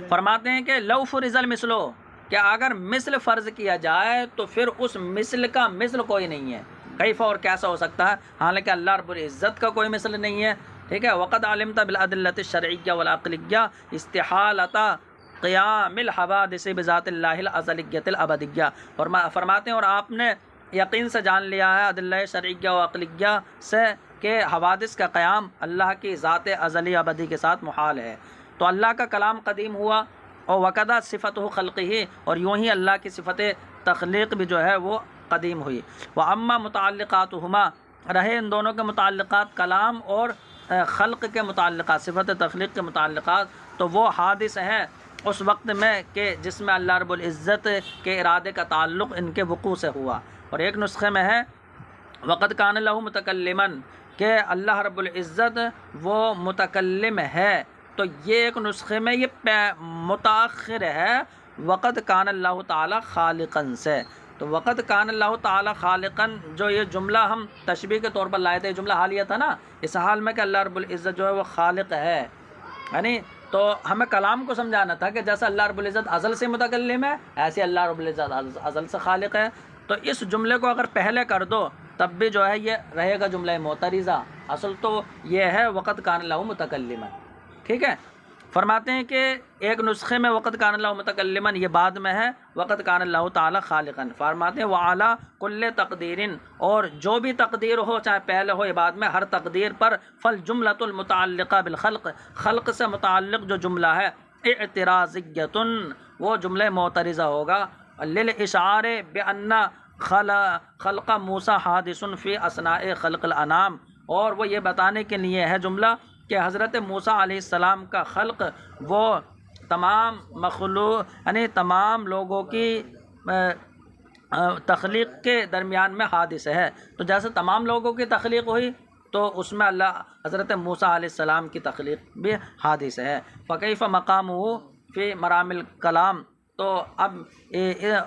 فرماتے ہیں کہ لو فرض المثلو، کہ اگر مثل فرض کیا جائے تو پھر اس مثل کا مثل کوئی نہیں ہے. کیف، اور کیسا ہو سکتا ہے، حالانکہ اللہ رب العزت کا کوئی مثل نہیں ہے. ٹھیک ہے. وقد علمت بالادلۃ الشرعیہ والعقلیہ استحالۃ قیام الحوادث بذات اللہ الازلیۃ الابدیہ. فرماتے ہیں اور آپ نے یقین سے جان لیا ہے ادلہ شرعیہ و عقلیہ سے کہ حوادث کا قیام اللہ کی ذات ازلی ابدی کے ساتھ محال ہے. تو اللہ کا کلام قدیم ہوا، اور وقدا صفت خلقی، اور یوں ہی اللہ کی صفت تخلیق بھی جو ہے وہ قدیم ہوئی. واما متعلقاتہما، رہے ان دونوں کے متعلقات کلام اور خلق کے متعلقات، صفت تخلیق کے متعلقات، تو وہ حادث ہیں اس وقت میں کہ جس میں اللہ رب العزت کے ارادے کا تعلق ان کے وقوع سے ہوا. اور ایک نسخے میں ہے وقد کان لہ متکلما، کہ اللہ رب العزت وہ متکلم ہے. تو یہ ایک نسخے میں یہ متاخر ہے وقد کان اللہ تعالی خالقاً سے. تو وقد کان اللہ تعالی خالقاً، جو یہ جملہ ہم تشبیہ کے طور پر لائے تھے، یہ جملہ حالیہ تھا نا، اس حال میں کہ اللہ رب العزت جو ہے وہ خالق ہے. یعنی تو ہمیں کلام کو سمجھانا تھا کہ جیسا اللہ رب العزت ازل سے متکلم ہے، ایسے اللہ رب العزت ازل سے خالق ہے. تو اس جملے کو اگر پہلے کر دو تب بھی جو ہے یہ رہے گا جملہ معترضہ. اصل تو یہ ہے وقد کان لہ متکلما. ٹھیک ہے. فرماتے ہیں کہ ایک نسخے میں وقد کان اللہ متکلما، یہ بعد میں ہے وقد کان اللہ تعالی خالقا. فرماتے ہیں وعلی کل تقدیر، اور جو بھی تقدیر ہو چاہے پہلے ہو یا بعد میں، ہر تقدیر پر فالجملۃ المتعلقہ بالخلق، خلق سے متعلق جو جملہ ہے اعتراضیۃ، وہ جملہ معترضہ ہوگا. للاشعار بان خلق موسیٰ حادث فی اثناء خلق الانام، اور وہ یہ بتانے کے لیے ہے جملہ کہ حضرت موسیٰ علیہ السلام کا خلق وہ تمام مخلوق یعنی تمام لوگوں کی تخلیق کے درمیان میں حادث ہے. تو جیسے تمام لوگوں کی تخلیق ہوئی تو اس میں اللہ حضرت موسیٰ علیہ السلام کی تخلیق بھی حادث ہے. فکیف مقامہ فی مرام الکلام، تو اب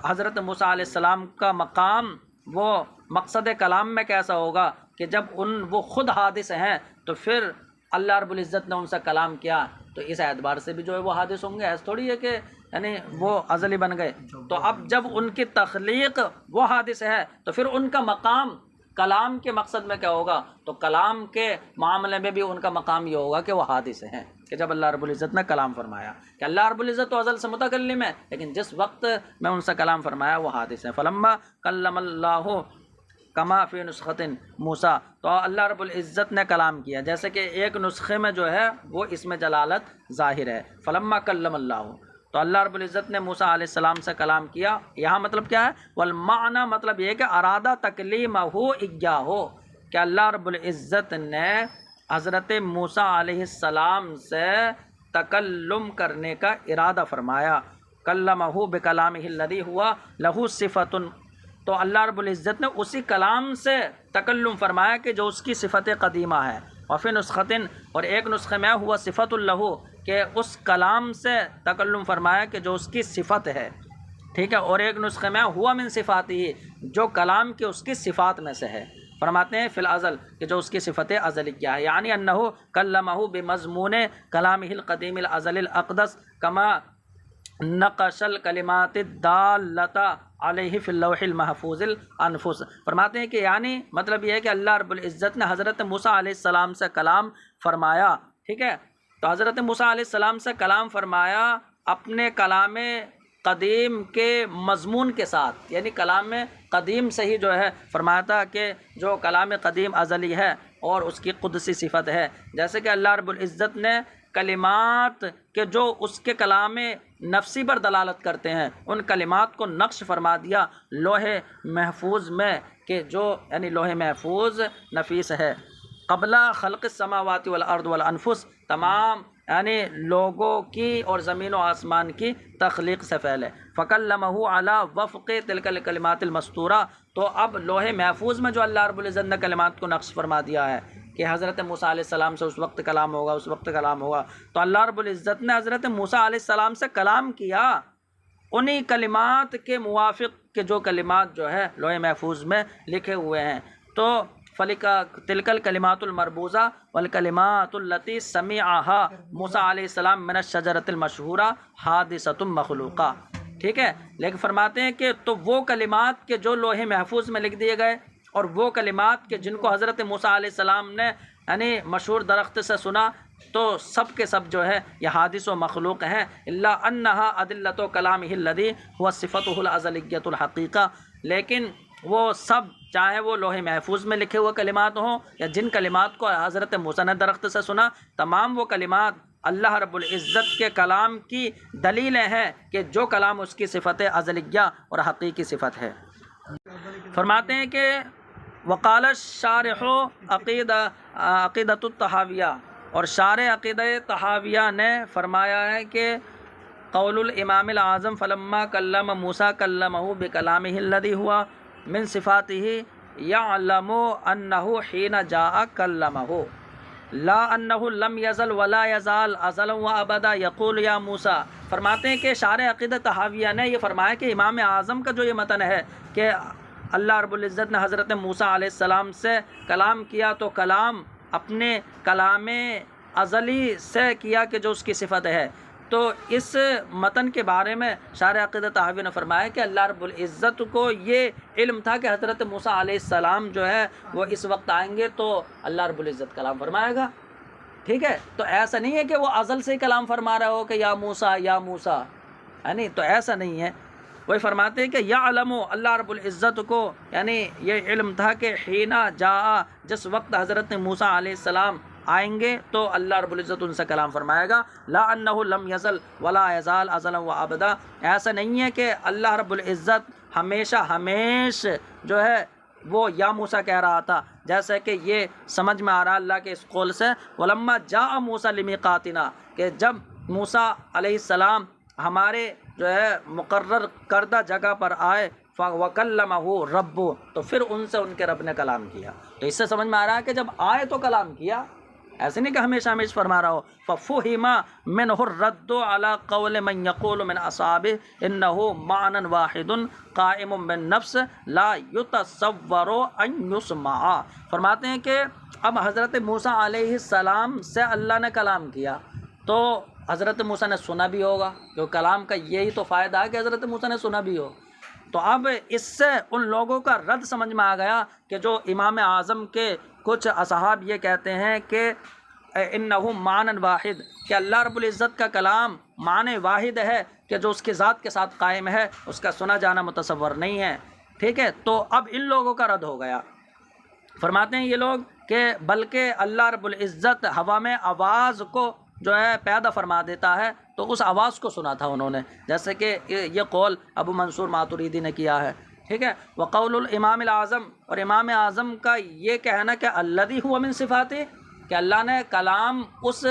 حضرت موسیٰ علیہ السلام کا مقام وہ مقصد کلام میں کیسا ہوگا کہ جب وہ خود حادث ہیں تو پھر اللہ رب العزت نے ان سے کلام کیا، تو اس اعتبار سے بھی جو ہے وہ حادث ہوں گے. ایسا تھوڑی ہے کہ یعنی وہ ازلی بن گئے. تو اب جب ان کی تخلیق وہ حادث ہے تو پھر ان کا مقام کلام کے مقصد میں کیا ہوگا؟ تو کلام کے معاملے میں بھی ان کا مقام یہ ہوگا کہ وہ حادث ہیں، کہ جب اللہ رب العزت نے کلام فرمایا کہ اللہ رب العزت تو ازل سے متکلم ہے، لیکن جس وقت میں ان سے کلام فرمایا وہ حادث ہے. فلما کلم اللہ کما فی نسخۃ موسیٰ، تو اللہ رب العزت نے کلام کیا جیسے کہ ایک نسخے میں جو ہے وہ اس میں جلالت ظاہر ہے. فلما کلم اللہ، تو اللہ رب العزت نے موسیٰ علیہ السلام سے کلام کیا. یہاں مطلب کیا ہے؟ والمعنی مطلب یہ کہ ارادہ تکلیمہ ایاہ، کہ اللہ رب العزت نے حضرت موسیٰ علیہ السلام سے تکلم کرنے کا ارادہ فرمایا. کلمہ بکلامہ الذی ہوا لہ صفۃ، تو اللہ رب العزت نے اسی کلام سے تکلم فرمایا کہ جو اس کی صفت قدیمہ ہے. وفی نسختن، اور ایک نسخے میں ہوا صفت اللہ، کہ اس کلام سے تکلم فرمایا کہ جو اس کی صفت ہے. ٹھیک ہے. اور ایک نسخے میں ہوا من صفاتی، جو کلام کی اس کی صفات میں سے ہے. فرماتے ہیں فی الازل، کہ جو اس کی صفت ازلی کیا ہے، یعنی انہ کلمہ بمضمون کلامہ القدیم الازلی الاقدس کما نقش الکلمات الدالۃ علیہ فی اللوح المحفوظ الانفس. فرماتے ہیں کہ یعنی مطلب یہ ہے کہ اللہ رب العزت نے حضرت موسیٰ علیہ السلام سے کلام فرمایا. ٹھیک ہے. تو حضرت موسیٰ علیہ السلام سے کلام فرمایا اپنے کلام قدیم کے مضمون کے ساتھ، یعنی کلام قدیم سے ہی جو ہے فرمایا تھا کہ جو کلام قدیم ازلی ہے اور اس کی قدسی صفت ہے. جیسے کہ اللہ رب العزت نے کلمات کے جو اس کے کلام نفسی پر دلالت کرتے ہیں، ان کلمات کو نقش فرما دیا لوح محفوظ میں، کہ جو یعنی لوح محفوظ نفیس ہے. قبل خلق السماوات والارض والانفس، تمام یعنی لوگوں کی اور زمین و آسمان کی تخلیق سے پہلے. فکلمہ علی وفق تلک الکلمات المستورہ، تو اب لوح محفوظ میں جو اللہ رب العزت نے کلمات کو نقش فرما دیا ہے کہ حضرت موسیٰ علیہ السلام سے اس وقت کلام ہوگا، اس وقت کلام ہوگا، تو اللہ رب العزت نے حضرت موسیٰ علیہ السلام سے کلام کیا انہی کلمات کے موافق، کہ جو کلمات جو ہے لوح محفوظ میں لکھے ہوئے ہیں. تو فلکا تلک الکلمات المربوزہ والکلمات التی سمعها موسیٰ علیہ السلام من الشجرۃ المشہورہ حادثۃ مخلوقہ. ٹھیک ہے، لیکن فرماتے ہیں کہ تو وہ کلمات کے جو لوح محفوظ میں لکھ دیے گئے، اور وہ کلمات کے جن کو حضرت موسیٰ علیہ السلام نے یعنی مشہور درخت سے سنا، تو سب کے سب جو ہے یہ حادث و مخلوق ہیں. الا انہا ادلۃ کلامہ الذی هو صفۃہ الازلیۃ الحقیقہ، لیکن وہ سب چاہے وہ لوح محفوظ میں لکھے ہوئے کلمات ہوں یا جن کلمات کو حضرت موسیٰ نے درخت سے سنا، تمام وہ کلمات اللہ رب العزت کے کلام کی دلیلیں ہیں کہ جو کلام اس کی صفت ازلیہ اور حقیقی صفت ہے. فرماتے ہیں کہ وقال الشارح عقیدۃ الطحاویہ، اور شارح عقیدہ طحاویہ نے فرمایا ہے کہ قول الامام الاعظم فلما کلم موسیٰ کلمہ بکلامہ الذی ہوا من صفاتہ یعلم انہ حین جاء کلمہ لا انہ لم یزل ولا یزال ازلا و ابدا یقول یا موسیٰ. فرماتے ہیں کہ شارح عقیدہ طحاویہ نے یہ فرمایا کہ امام اعظم کا جو یہ متن ہے کہ اللہ رب العزت نے حضرت موسیٰ علیہ السلام سے کلام کیا، تو کلام اپنے کلام ازلی سے کیا کہ جو اس کی صفت ہے. تو اس متن کے بارے میں شارح عقیدہ طحاوی نے فرمایا کہ اللہ رب العزت کو یہ علم تھا کہ حضرت موسیٰ علیہ السلام جو ہے وہ اس وقت آئیں گے تو اللہ رب العزت کلام فرمائے گا. ٹھیک ہے، تو ایسا نہیں ہے کہ وہ ازل سے ہی کلام فرما رہا ہو کہ یا موسیٰ یا موسیٰ، یعنی تو ایسا نہیں ہے. وہی فرماتے ہیں کہ یعلم، اللہ رب العزت کو یعنی یہ علم تھا کہ حین جاء، جس وقت حضرت موسیٰ علیہ السلام آئیں گے تو اللہ رب العزت ان سے کلام فرمائے گا. لا انہ لم یزل ولا یزال ازلا و ابدا، ایسا نہیں ہے کہ اللہ رب العزت ہمیش جو ہے وہ یا موسیٰ کہہ رہا تھا، جیسے کہ یہ سمجھ میں آ رہا اللہ کے اس قول سے ولما جاء موسیٰ لمیقاتنا، کہ جب موسیٰ علیہ السلام ہمارے جو ہے مقرر کردہ جگہ پر آئے وَكَلَّمَهُ رَبُّ، تو پھر ان سے ان کے رب نے کلام کیا. تو اس سے سمجھ میں آ رہا ہے کہ جب آئے تو کلام کیا، ایسے نہیں کہ ہمیشہ فرما رہا ہو. فَفُهِمَ مِنْهُ الرَّدُّ عَلَى قَوْلِ مَنْ يَقُولُ مِنْ أَصْحَابِهِ إِنَّهُ مَعْنًى وَاحِدٌ قَائِمٌ بِالنَّفْسِ لَا يُتَصَوَّرُ أَنْ يُسْمَعَ. فرماتے ہیں کہ اب حضرت موسیٰ علیہ السلام سے اللہ نے کلام کیا تو حضرت موسیٰ نے سنا بھی ہوگا، کہ کلام کا یہی تو فائدہ ہے کہ حضرت موسیٰ نے سنا بھی ہو. تو اب اس سے ان لوگوں کا رد سمجھ میں آ گیا کہ جو امام اعظم کے کچھ اصحاب یہ کہتے ہیں کہ انہ معنی واحد، کہ اللہ رب العزت کا کلام معنی واحد ہے کہ جو اس کی ذات کے ساتھ قائم ہے، اس کا سنا جانا متصور نہیں ہے. ٹھیک ہے، تو اب ان لوگوں کا رد ہو گیا. فرماتے ہیں یہ لوگ کہ بلکہ اللہ رب العزت ہوا میں آواز کو جو ہے پیدا فرما دیتا ہے، تو اس آواز کو سنا تھا انہوں نے، جیسے کہ یہ قول ابو منصور ماتریدی نے کیا ہے. ٹھیک ہے، وقول الامام الاعظم، اور امام اعظم کا یہ کہنا کہ الذی هو من صفاتی، کہ اللہ نے کلام اس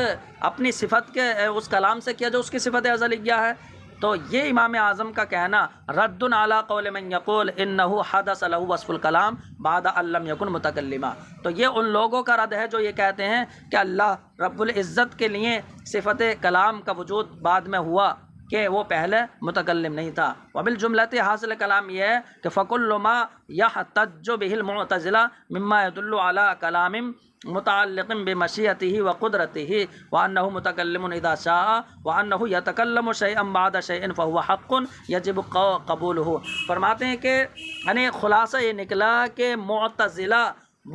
اپنی صفت کے اس کلام سے کیا جو اس کی صفت ازلیہ ہے. تو یہ امام اعظم کا کہنا رد علی قول من یقول انہ حدث له وصف الکلام بعد ان لم یکن متکلما. تو یہ ان لوگوں کا رد ہے جو یہ کہتے ہیں کہ اللہ رب العزت کے لیے صفت کلام کا وجود بعد میں ہوا کہ وہ پہلے متکلم نہیں تھا. وبالجملۃ حاصل کلام یہ ہے کہ فکل ما یحتج به المعتزلہ مما يدل علی کلام متعلق بمشیئتہ وقدرتہ وانہ متکلم اذا شاء وانہ یتکلم شیئا بعد شیء فهو حق یجب قبولہ. فرماتے ہیں کہ یعنی خلاصہ یہ نکلا کہ معتزلہ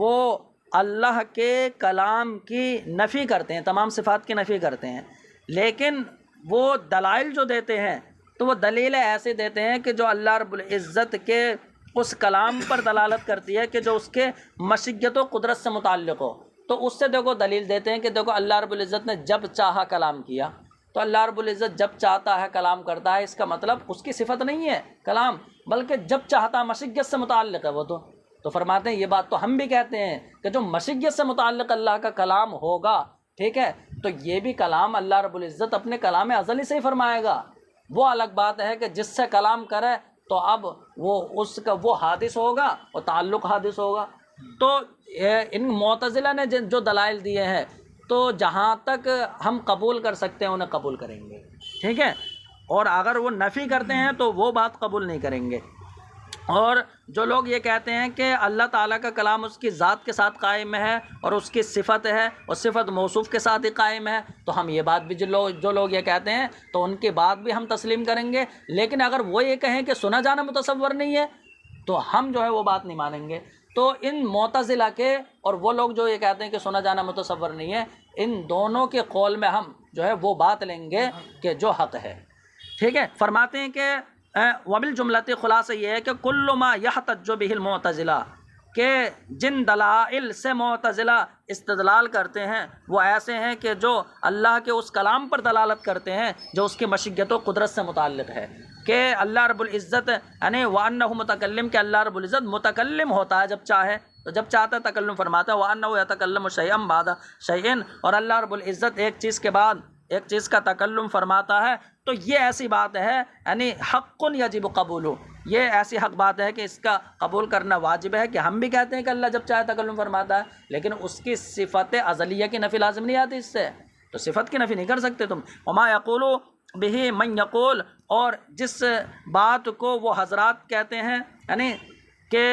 وہ اللہ کے کلام کی نفی کرتے ہیں، تمام صفات کی نفی کرتے ہیں، لیکن وہ دلائل جو دیتے ہیں تو وہ دلیلیں ایسے دیتے ہیں کہ جو اللہ رب العزت کے اس کلام پر دلالت کرتی ہے کہ جو اس کے مشیت و قدرت سے متعلق ہو. تو اس سے دیکھو دلیل دیتے ہیں کہ دیکھو اللہ رب العزت نے جب چاہا کلام کیا، تو اللہ رب العزت جب چاہتا ہے کلام کرتا ہے، اس کا مطلب اس کی صفت نہیں ہے کلام، بلکہ جب چاہتا مشیت سے متعلق ہے وہ. تو فرماتے ہیں یہ بات تو ہم بھی کہتے ہیں کہ جو مشیت سے متعلق اللہ کا کلام ہوگا، ٹھیک ہے، تو یہ بھی کلام اللہ رب العزت اپنے کلام ازلی سے ہی فرمائے گا. وہ الگ بات ہے کہ جس سے کلام کرے تو اب وہ اس کا وہ حادث ہوگا اور تعلق حادث ہوگا. تو ان معتزلہ نے جو دلائل دیے ہیں تو جہاں تک ہم قبول کر سکتے ہیں انہیں قبول کریں گے، ٹھیک ہے، اور اگر وہ نفی کرتے ہیں تو وہ بات قبول نہیں کریں گے. اور جو لوگ یہ کہتے ہیں کہ اللہ تعالیٰ کا کلام اس کی ذات کے ساتھ قائم ہے اور اس کی صفت ہے اور صفت موصوف کے ساتھ ہی قائم ہے، تو ہم یہ بات بھی جو لوگ یہ کہتے ہیں تو ان کی بات بھی ہم تسلیم کریں گے، لیکن اگر وہ یہ کہیں کہ سنا جانا متصور نہیں ہے تو ہم جو ہے وہ بات نہیں مانیں گے۔ تو ان معتزلہ کے اور وہ لوگ جو یہ کہتے ہیں کہ سنا جانا متصور نہیں ہے، ان دونوں کے قول میں ہم جو ہے وہ بات لیں گے کہ جو حق ہے، ٹھیک ہے۔ فرماتے ہیں کہ وبالجملۃ خلاصہ یہ ہے کہ کل ما یحتج بہ المعتزلہ، کہ جن دلائل سے معتزلہ استدلال کرتے ہیں وہ ایسے ہیں کہ جو اللہ کے اس کلام پر دلالت کرتے ہیں جو اس کی مشیت و قدرت سے متعلق ہے، کہ اللہ رب العزت یعنی وانہ متکلم، کہ اللہ رب العزت متکلم ہوتا ہے جب چاہے، تو جب چاہتا ہے تکلم فرماتا ہے، وانہ یتکلم شیئا بعد شیء، اور اللہ رب العزت ایک چیز کے بعد ایک چیز کا تکلم فرماتا ہے، تو یہ ایسی بات ہے یعنی حق یجب قبولہ، یہ ایسی حق بات ہے کہ اس کا قبول کرنا واجب ہے، کہ ہم بھی کہتے ہیں کہ اللہ جب چاہے تکلم فرماتا ہے، لیکن اس کی صفت ازلیہ کی نفی لازم نہیں آتی اس سے، تو صفت کی نفی نہیں کر سکتے تم۔ وما یقول بہ من یقول، اور جس بات کو وہ حضرات کہتے ہیں یعنی کہ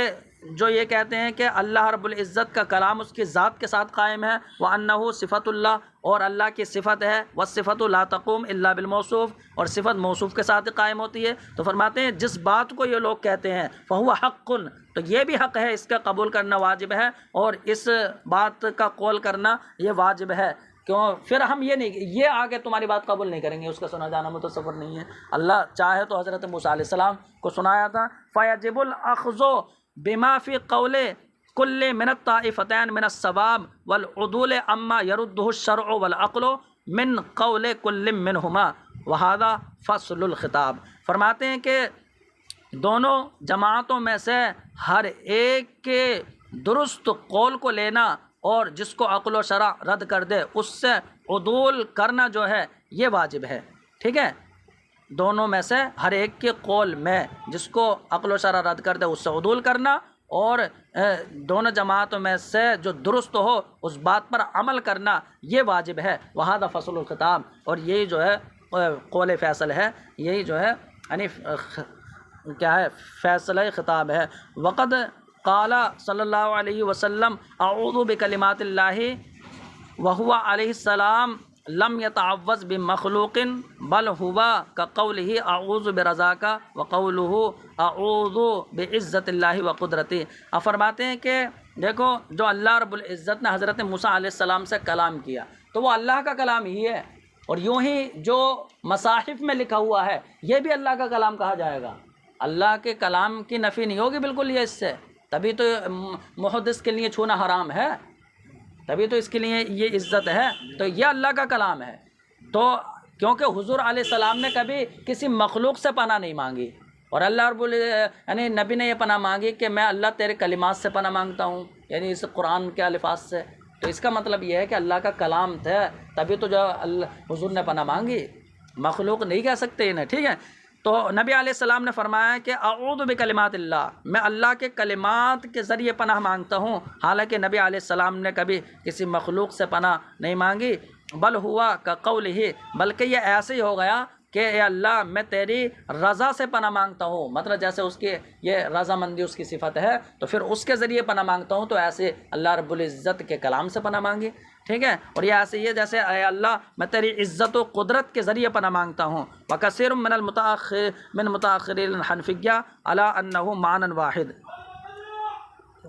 جو یہ کہتے ہیں کہ اللہ رب العزت کا کلام اس کی ذات کے ساتھ قائم ہے، وَأَنَّهُ صفت اللہ، اور اللہ کی صفت ہے، وَالصِّفَةُ لَا تَقُومُ إِلَّا بِالْمَوْصُوفِ، اور صفت موصوف کے ساتھ قائم ہوتی ہے، تو فرماتے ہیں جس بات کو یہ لوگ کہتے ہیں فَهُوَ حَقٌّ، تو یہ بھی حق ہے، اس کا قبول کرنا واجب ہے اور اس بات کا قول کرنا یہ واجب ہے، کیوں پھر ہم یہ نہیں، یہ آگے تمہاری بات قبول نہیں کریں گے، اس کا سنا جانا متصور نہیں ہے۔ اللہ چاہے تو حضرت موسیٰ علیہ السلام کو سنایا تھا، فَيَجِبُ الْأَخْذُ بما فی قول کل من الطائفتین من الصواب والعدول اما یرده الشرع والعقل من قول کل منہما وہذا فصل الخطاب۔ فرماتے ہیں کہ دونوں جماعتوں میں سے ہر ایک کے درست قول کو لینا اور جس کو عقل و شرع رد کر دے اس سے عدول کرنا جو ہے یہ واجب ہے، ٹھیک ہے۔ دونوں میں سے ہر ایک کے قول میں جس کو عقل و شرع رد کر دے اس سے عدول کرنا، اور دونوں جماعتوں میں سے جو درست ہو اس بات پر عمل کرنا یہ واجب ہے، وہذا فصل الخطاب، اور یہی جو ہے قول فیصل ہے، یہی جو ہے یعنی کیا ہے فیصلہ خطاب ہے۔ وقد قال صلی اللہ علیہ وسلم اعوذ بکلمات اللہ وہو علیہ السلام لم یتعوذ بمخلوق بل ہوا کقولہ اعوذ برضاک وقولہ اعوذ بعزت اللہ وقدرتہ۔ اب فرماتے ہیں کہ دیکھو جو اللہ رب العزت نے حضرت موسیٰ علیہ السلام سے کلام کیا تو وہ اللہ کا کلام ہی ہے، اور یوں ہی جو مصاحف میں لکھا ہوا ہے یہ بھی اللہ کا کلام کہا جائے گا، اللہ کے کلام کی نفی نہیں ہوگی بالکل یہ اس سے، تبھی تو محدث کے لیے چھونا حرام ہے، تبھی تو اس کے لیے یہ عزت ہے، تو یہ اللہ کا کلام ہے۔ تو کیونکہ حضور علیہ السلام نے کبھی کسی مخلوق سے پناہ نہیں مانگی، اور اللہ رب یعنی نبی نے یہ پناہ مانگی کہ میں اللہ تیرے کلمات سے پناہ مانگتا ہوں، یعنی اس قرآن کے الفاظ سے، تو اس کا مطلب یہ ہے کہ اللہ کا کلام تھا، تبھی تو جو حضور نے پناہ مانگی، مخلوق نہیں کہہ سکتے انہیں، ٹھیک ہے۔ تو نبی علیہ السلام نے فرمایا کہ اعوذ بکلمات اللہ، میں اللہ کے کلمات کے ذریعے پناہ مانگتا ہوں، حالانکہ نبی علیہ السلام نے کبھی کسی مخلوق سے پناہ نہیں مانگی، بل ہوا کقولہ، بلکہ یہ ایسے ہی ہو گیا کہ اے اللہ میں تیری رضا سے پناہ مانگتا ہوں، مطلب جیسے اس کی یہ رضامندی اس کی صفت ہے تو پھر اس کے ذریعے پناہ مانگتا ہوں، تو ایسے اللہ رب العزت کے کلام سے پناہ مانگی، ٹھیک ہے۔ اور یہ ایسے یہ جیسے اے اللہ میں تیری عزت و قدرت کے ذریعے پناہ مانگتا ہوں۔ وکثیر من متاخرین الحنفیہ علی انہ معنی واحد،